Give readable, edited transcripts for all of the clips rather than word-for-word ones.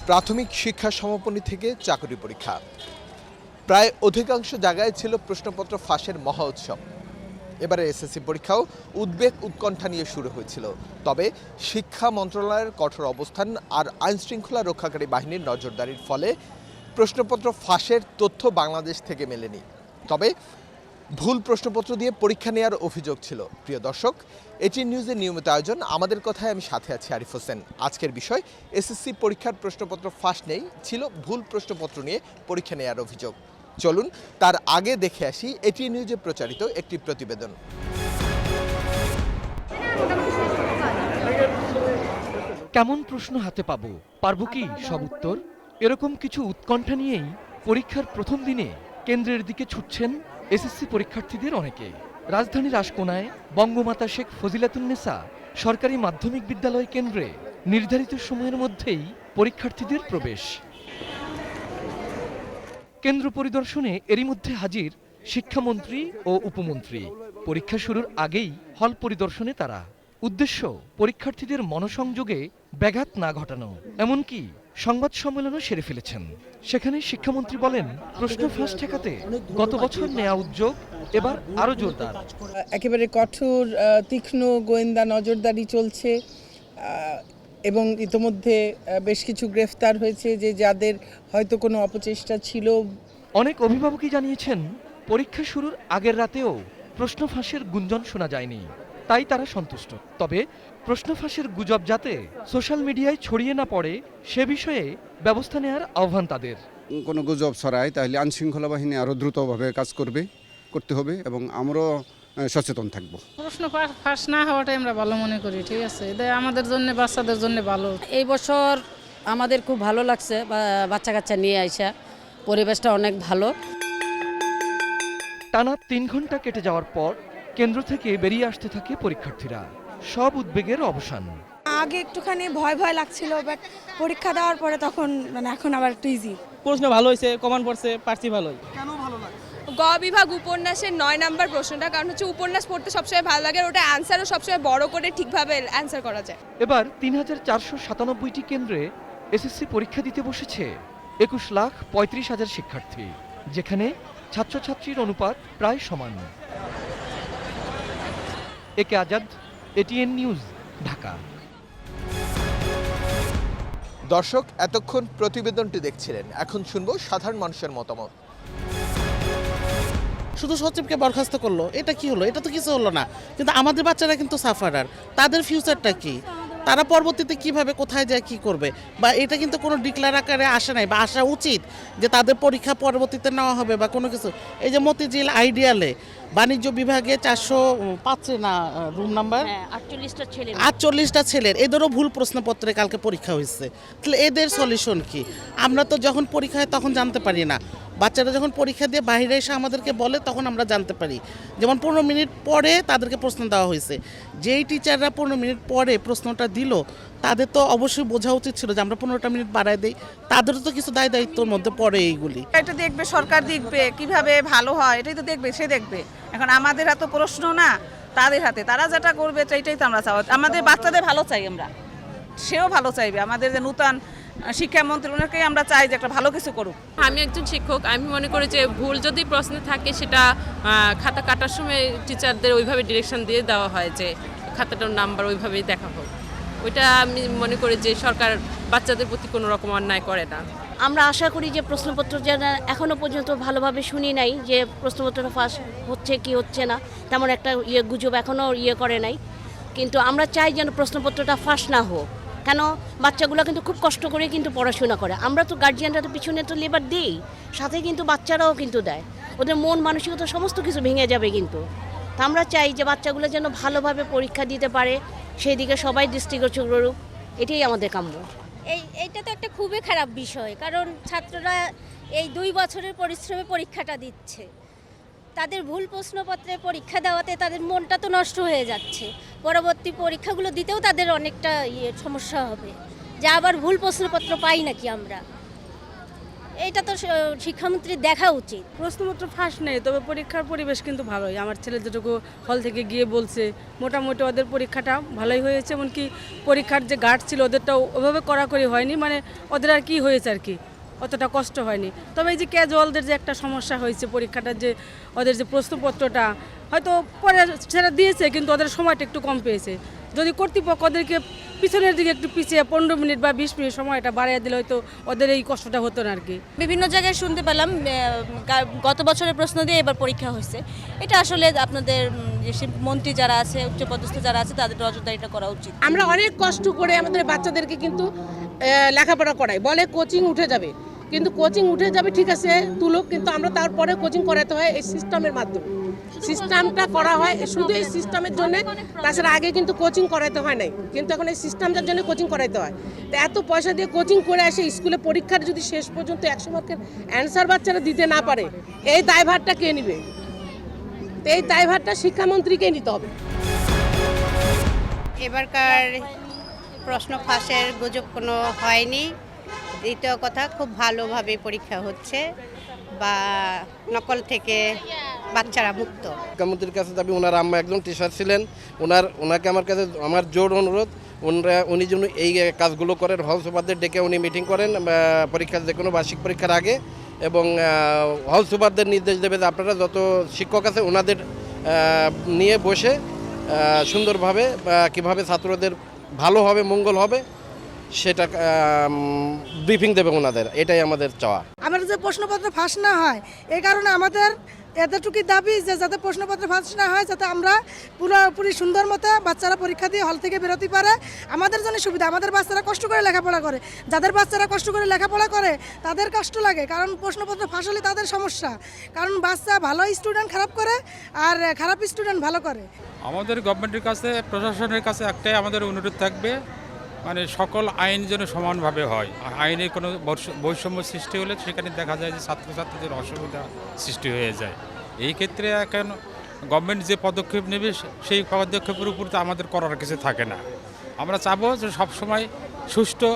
প্রাথমিক শিক্ষা সমাপনী থেকে চাকরি পরীক্ষা, প্রায় অধিকাংশ জায়গায় ছিল প্রশ্নপত্র ফাঁসের মহা উৎসব। এবারে এসএসসি পরীক্ষাও উদ্বেগ উৎকণ্ঠা নিয়ে শুরু হয়েছিল। তবে শিক্ষা মন্ত্রণালয়ের কঠোর অবস্থান আর আইনশৃঙ্খলা রক্ষাকারী বাহিনীর নজরদারির ফলে প্রশ্নপত্র ফাঁসের তথ্য বাংলাদেশ থেকে মেলেনি। তবে ভুল প্রশ্নপত্র দিয়ে পরীক্ষা নেওয়ার অভিযোগ ছিল। প্রিয় দর্শক, এটিএন নিউজের নিয়মিত আয়োজন আমাদের কথায় আমি সাথে আছি আরিফ হোসেন। আজকের বিষয় এসএসসি পরীক্ষার প্রশ্নপত্র ফাঁস নেই, ছিল ভুল প্রশ্নপত্র নিয়ে পরীক্ষা নেওয়ার অভিযোগ। চলুন তার আগে দেখে আসি এটিএন নিউজে প্রচারিত একটি প্রতিবেদন। কেমন প্রশ্ন হাতে পারবো কি সব উত্তর? এরকম কিছু উৎকণ্ঠা নিয়েই পরীক্ষার প্রথম দিনে কেন্দ্রের দিকে ছুটছেন এসএসসি পরীক্ষার্থীদের অনেকে। রাজধানীর আশকোনায় বঙ্গমাতা শেখ ফজিলাতুন্নেসা সরকারি মাধ্যমিক বিদ্যালয় কেন্দ্রে নির্ধারিত সময়ের মধ্যেই পরীক্ষার্থীদের প্রবেশ। কেন্দ্র পরিদর্শনে এরই মধ্যে হাজির শিক্ষামন্ত্রী ও উপমন্ত্রী। পরীক্ষা শুরুর আগেই হল পরিদর্শনে তারা। উদ্দেশ্য পরীক্ষার্থীদের মনোসংযোগে ব্যাঘাত না ঘটানো। এমনকি সংবাদ সম্মেলনও সেরে ফেলেছেন। সেখানে শিক্ষামন্ত্রী বলেন, প্রশ্ন ফাঁস ঠেকাতে গত বছর নেওয়া উদ্যোগ এবার আরো জোরদার। একেবারে কঠোর তীক্ষ্ণ গোয়েন্দা নজরদারি চলছে এবং ইতোমধ্যে বেশ কিছু গ্রেফতার হয়েছে যে যাদের হয়তো কোনো অপচেষ্টা ছিল। অনেক অভিভাবকই জানিয়েছেন, পরীক্ষা শুরুর আগের রাতেও প্রশ্ন ফাঁসের গুঞ্জন শোনা যায়নি, তাই তারা সন্তুষ্ট। তবে প্রশ্ন ফাঁসের গুজব যাতে সোশ্যাল মিডিয়ায় ছড়িয়ে না পড়ে সে বিষয়ে ব্যবস্থা নেওয়ার আহ্বান তাদের। কোনো গুজব ছড়ায় তাহলে আইনশৃঙ্খলা বাহিনী আরও দ্রুতভাবে কাজ করতে হবে এবং আমরাও সচেতন থাকব। প্রশ্ন ফাঁস না হওয়াটাই আমরা ভালো মনে করি। ঠিক আছে, এটা আমাদের জন্য, বাচ্চাদের জন্য ভালো। এই বছর আমাদের খুব ভালো লাগছে, বাচ্চা কাচ্চা নিয়ে আইসা পরিবেশটা অনেক ভালো। টানা 3 ঘন্টা কেটে যাওয়ার পর কেন্দ্র থেকে বেরিয়ে আসতে থাকে পরীক্ষার্থীরা। সব উদ্বেগের অবসান। আগে একটুখানি ভয় লাগছিল, বাট পরীক্ষা দেওয়ার পরে তখন এখন আবার একটু ইজি। প্রশ্ন ভালো হয়েছে, কমন পড়ছে, পারছি ভালোই। কেন ভালো লাগে? গ বিভাগ উপন্যাসের 9 নাম্বার প্রশ্নটা, কারণ হচ্ছে উপন্যাস পড়তে সবসময় ভালো লাগে, ওটা অ্যান্সারও সবসময় বড় করে ঠিকভাবে অ্যান্সার করা যায়। এবার 3497টি কেন্দ্রে এসএসসি পরীক্ষা দিতে বসেছে 21,35,000 শিক্ষার্থী, যেখানে ছাত্রছাত্রীর অনুপাত প্রায় সমান। একে আজাদ, এটিএন নিউজ, ঢাকা। দর্শক, এতক্ষণ প্রতিবেদনটি দেখছিলেন, এখন শুনবো সাধারণ মানুষের মতামত। শুধু সচিবকে বরখাস্ত করলো, এটা কি হলো? এটা তো কিছু হলো না, কিন্তু আমাদের বাচ্চারা কিন্তু সাফারার। তাদের ফিউচারটা কি? তারা পরবর্তীতে কিভাবে কোথায় যায়, কি করবে? বা এটা কিন্তু কোনো ডিক্লার আকারে আসে নাই, বা আসা উচিত যে তাদের পরীক্ষা পরবর্তীতে নেওয়া হবে বা কোনো কিছু। এই যে মতিঝিল আইডিয়ালে বাণিজ্য বিভাগে 405 না রুম নাম্বার 48টা ছেলের এদেরও ভুল প্রশ্নপত্রে কালকে পরীক্ষা হয়েছে। তাহলে এদের সলিউশন কি? আমরা তো যখন পরীক্ষা হয় তখন জানতে পারি না। বাচ্চারা যখন পরীক্ষা দিয়ে বাইরে এসে আমাদেরকে বলে তখন আমরা জানতে পারি। যেমন 15 মিনিট পরে তাদেরকে প্রশ্ন দেওয়া হয়েছে। যেই টিচাররা 15 মিনিট পরে প্রশ্নটা দিল, তাদের তো অবশ্যই বোঝা উচিত ছিল যে আমরা 15টা মিনিট বাড়ায় দিই। তাদেরও তো কিছু দায়িত্বের মধ্যে পড়ে এইগুলি। এটা দেখবে সরকার, দেখবে কিভাবে ভালো হয়, এটাই তো দেখবে, সে দেখবে। এখন আমাদের হাতে প্রশ্ন না, তাদের হাতে। তারা যেটা করবে সেইটাই তো আমরা চাই। আমাদের বাচ্চাদের ভালো চাই আমরা, সেও ভালো চাইবে। আমাদের যে নূতন শিক্ষামন্ত্রী, ওনাকেই আমরা চাই যে একটা ভালো কিছু করুক। আমি একজন শিক্ষক, আমি মনে করি যে ভুল যদি প্রশ্ন থাকে সেটা খাতা কাটার সময় টিচারদের ওইভাবে ডিরেকশন দিয়ে দেওয়া হয় যে খাতাটার নাম্বার ওইভাবেই দেখা হোক। ওইটা আমি মনে করি যে সরকার বাচ্চাদের প্রতি কোনো রকম অন্যায় করে না। আমরা আশা করি যে প্রশ্নপত্র যেন এখনো পর্যন্ত ভালোভাবে শুনি নাই যে প্রশ্নপত্রটা ফাঁস হচ্ছে কি হচ্ছে না, তেমন একটা গুজব এখনো করে নাই। কিন্তু আমরা চাই যেন প্রশ্নপত্রটা ফাঁস না হোক। কেন, বাচ্চাগুলো কিন্তু খুব কষ্ট করে কিন্তু পড়াশোনা করে। আমরা তো গার্জিয়ানরা তো পিছনে তো লেবার দিই, সাথে কিন্তু বাচ্চারাও কিন্তু দেয়। ওদের মন মানসিকতা সমস্ত কিছু ভেঙে যাবে কিন্তু। তা আমরা চাই যে বাচ্চাগুলো যেন ভালোভাবে পরীক্ষা দিতে পারে, সেই দিকে সবাই দৃষ্টিগোচর করুক, এটাই আমাদের কাম্য। এইটা তো একটা খুবই খারাপ বিষয়, কারণ ছাত্ররা এই 2 বছরের পরিশ্রমে পরীক্ষাটা দিচ্ছে। তাদের ভুল প্রশ্নপত্রে পরীক্ষা দেওয়াতে তাদের মনটা তো নষ্ট হয়ে যাচ্ছে। পরবর্তী পরীক্ষাগুলো দিতেও তাদের অনেকটা সমস্যা হবে, যে আবার ভুল প্রশ্নপত্র পাই নাকি আমরা। এইটা তো শিক্ষামন্ত্রী দেখা উচিত। প্রশ্নপত্র ফাঁস নেই, তবে পরীক্ষার পরিবেশ কিন্তু ভালোই। আমার ছেলে যেটুকু হল থেকে গিয়ে বলছে মোটামুটি ওদের পরীক্ষাটা ভালোই হয়েছে, এমনকি পরীক্ষার যে গার্ড ছিল ওদেরটাও ওভাবে কড়াকড়ি হয়নি, মানে ওদের আর কি হয়েছে আর কি, অতটা কষ্ট হয়নি। তবে এই যে ক্যাজুয়ালদের যে একটা সমস্যা হয়েছে পরীক্ষাটার, যে ওদের যে প্রশ্নপত্রটা হয়তো পরে সেটা দিয়েছে কিন্তু ওদের সময়টা একটু কম পেয়েছে। যদি কর্তৃপক্ষ ওদেরকে পিছনের দিকে একটু পিছিয়ে 15 মিনিট বা 20 মিনিট সময়টা বাড়িয়ে দিলে হয়তো ওদের এই কষ্টটা হতো না আর কি। বিভিন্ন জায়গায় শুনতে পেলাম গত বছরের প্রশ্ন দিয়ে এবার পরীক্ষা হয়েছে। এটা আসলে আপনাদের মন্ত্রী যারা আছে, উচ্চপদস্থ যারা আছে, তাদের নজরদারিটা করা উচিত। আমরা অনেক কষ্ট করে আমাদের বাচ্চাদেরকে কিন্তু লেখাপড়া করাই, বলে কোচিং উঠে যাবে, কিন্তু কোচিং উঠে যাবে ঠিক আছে তুলুক, কিন্তু আমরা তারপরে কোচিং করাতে হয় এই সিস্টেমের মাধ্যমে। সিস্টেমটা করা হয় শুধু এই সিস্টেমের জন্য, তাছাড়া আগে কিন্তু কোচিং করাতে হয় নাই, কিন্তু এখন এই সিস্টেমটার জন্য কোচিং করাতে হয়। তো এত পয়সা দিয়ে কোচিং করে আসে স্কুলে পরীক্ষার যদি শেষ পর্যন্ত 100 মার্কের অ্যান্সার বাচ্চারা দিতে না পারে, এই দায়ভারটা কে নেবে? তো এই দায়ভারটা শিক্ষামন্ত্রীকেই নিতে হবে। এবারকার প্রশ্ন ফাঁসের গুজব কোনো হয়নি। দ্বিতীয় কথা, খুব ভালোভাবে পরীক্ষা হচ্ছে বা নকল থেকে বাচ্চারা মুক্ত। শিক্ষামন্ত্রীর কাছে দাবি, ওনার আম্মা একজন টিচার ছিলেন, ওনাকে আমার কাছে আমার জোর অনুরোধ, উনি যেন এই কাজগুলো করেন। হল সুপারদের ডেকে উনি মিটিং করেন পরীক্ষার, যে কোনো বার্ষিক পরীক্ষার আগে, এবং হল সুপারদের নির্দেশ দেবে যে আপনারা যত শিক্ষক আছে ওনাদের নিয়ে বসে সুন্দরভাবে কীভাবে ছাত্রদের ভালো হবে, মঙ্গল হবে, সেটা ব্রিফিং দেবে ওনাদের। এটাই আমাদের চাওয়া। আমাদের যে প্রশ্নপত্র ফাঁস না হয়, এই কারণে আমাদের এতটুকুই দাবি যে যাতে প্রশ্নপত্র ফাঁস না হয়, যাতে আমরা পুরোপুরি সুন্দর মতো বাচ্চারা পরীক্ষা দিয়ে হল থেকে বেরোতে পারে। আমাদের জন্য সুবিধা, আমাদের বাচ্চারা কষ্ট করে লেখাপড়া করে, যাদের বাচ্চারা কষ্ট করে লেখাপড়া করে তাদের কষ্ট লাগে, কারণ প্রশ্নপত্র ফাঁস হলে তাদের সমস্যা, কারণ বাচ্চা ভালো স্টুডেন্ট খারাপ করে আর খারাপ স্টুডেন্ট ভালো করে। আমাদের গভর্নমেন্টের কাছে, প্রশাসনের কাছে একটাই আমাদের অনুরোধ থাকবে, মানে সকল আইন যেন সমানভাবে হয়। আইনের কোনো বৈষম্য সৃষ্টি হলে সেখানে দেখা যায় যে ছাত্রছাত্রীদের অসুবিধা সৃষ্টি হয়ে যায়। এই ক্ষেত্রে এখন গভর্নমেন্ট যে পদক্ষেপ নেবে সেই পদক্ষেপের উপর তো আমাদের করার কিছু থাকে না। আমরা চাবো যে সবসময় সুষ্ঠু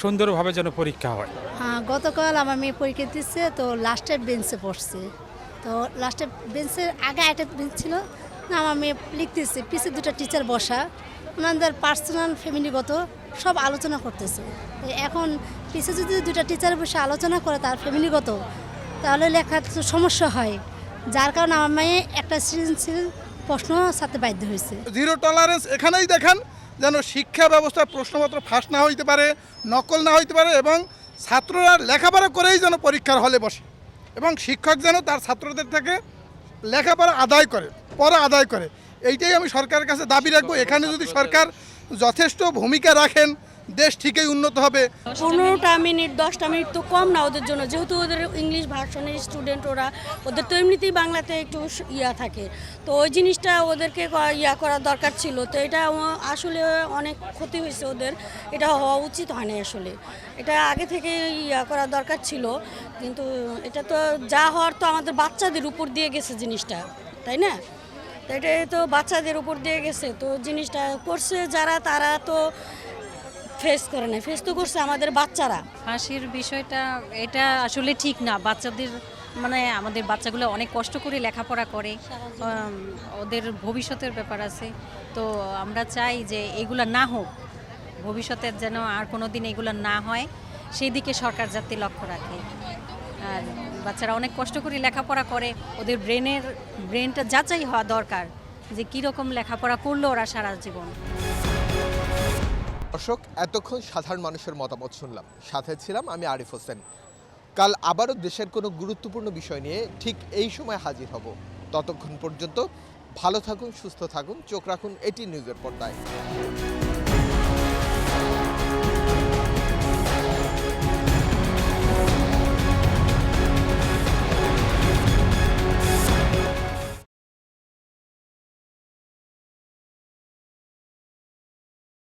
সুন্দরভাবে যেন পরীক্ষা হয়। হ্যাঁ, গতকাল আমার মেয়ে পরীক্ষা দিচ্ছে, তো লাস্টের বেঞ্চে পড়ছে। তো লাস্টের বেঞ্চের আগে একটা বেঞ্চ ছিল না, আমার মেয়ে লিখতেছে, পিছিয়ে দুটো টিচার বসা, ওনাদের পার্সোনাল ফ্যামিলিগত সব আলোচনা করতেছে। এখন পিছিয়ে যদি দুটো টিচার বসে আলোচনা করে তার ফ্যামিলিগত, তাহলে লেখার সমস্যা হয়, যার কারণে আমার মেয়ে একটা সৃজনশীল প্রশ্ন ছাড়তে বাধ্য হয়েছে। জিরো টলারেন্স এখানেই দেখান, যেন শিক্ষা ব্যবস্থার প্রশ্নপত্র ফাঁস না হইতে পারে, নকল না হইতে পারে, এবং ছাত্ররা লেখাপড়া করেই যেন পরীক্ষার হলে বসে, এবং শিক্ষক যেন তার ছাত্রদের থেকে লেখাপড়া আদায় করে, পড়া আদায় করে। এইটাই আমি সরকারের কাছে দাবি রাখবো। এখানে যদি সরকার যথেষ্ট ভূমিকা রাখেন, দেশ ঠিকই উন্নত হবে। 15টা মিনিট 10টা মিনিট তো কম না ওদের জন্য, যেহেতু ওদের ইংলিশ ভার্সনের স্টুডেন্ট, ওদের তো এমনিতেই বাংলাতে একটু থাকে, তো ওই জিনিসটা ওদেরকে করা দরকার ছিল। তো এটা আসলে অনেক ক্ষতি হয়েছে ওদের, এটা হওয়া উচিত হয় না আসলে, এটা আগে থেকে করা দরকার ছিল, কিন্তু এটা তো যা হওয়ার তো আমাদের বাচ্চাদের উপর দিয়ে গেছে জিনিসটা, তাই না? এটা তো বাচ্চাদের উপর দিয়ে গেছে, তো জিনিসটা করছে যারা, তারা তো ফেস করে না, ফেস তো করছে আমাদের বাচ্চারা। ফাঁসির বিষয়টা এটা আসলে ঠিক না। বাচ্চাদের মানে আমাদের বাচ্চাগুলো অনেক কষ্ট করে লেখাপড়া করে, ওদের ভবিষ্যতের ব্যাপার আছে। তো আমরা চাই যে এগুলো না হোক, ভবিষ্যতের যেন আর কোনো দিন এগুলো না হয়, সেই দিকে সরকার যাতে লক্ষ্য রাখে। আর বাচ্চারা অনেক কষ্ট করে লেখাপড়া করে, ওদের ব্রেনটা যাচাই হওয়া দরকার যে কীরকম লেখাপড়া করলো ওরা সারা জীবন। দর্শক, এতক্ষণ সাধারণ মানুষের মতামত শুনলাম, সাথে ছিলাম আমি আরিফ হোসেন। কাল আবারও দেশের কোনো গুরুত্বপূর্ণ বিষয় নিয়ে ঠিক এই সময় হাজির হব। ততক্ষণ পর্যন্ত ভালো থাকুন, সুস্থ থাকুন, চোখ রাখুন এটি নিউজের পর্দায়।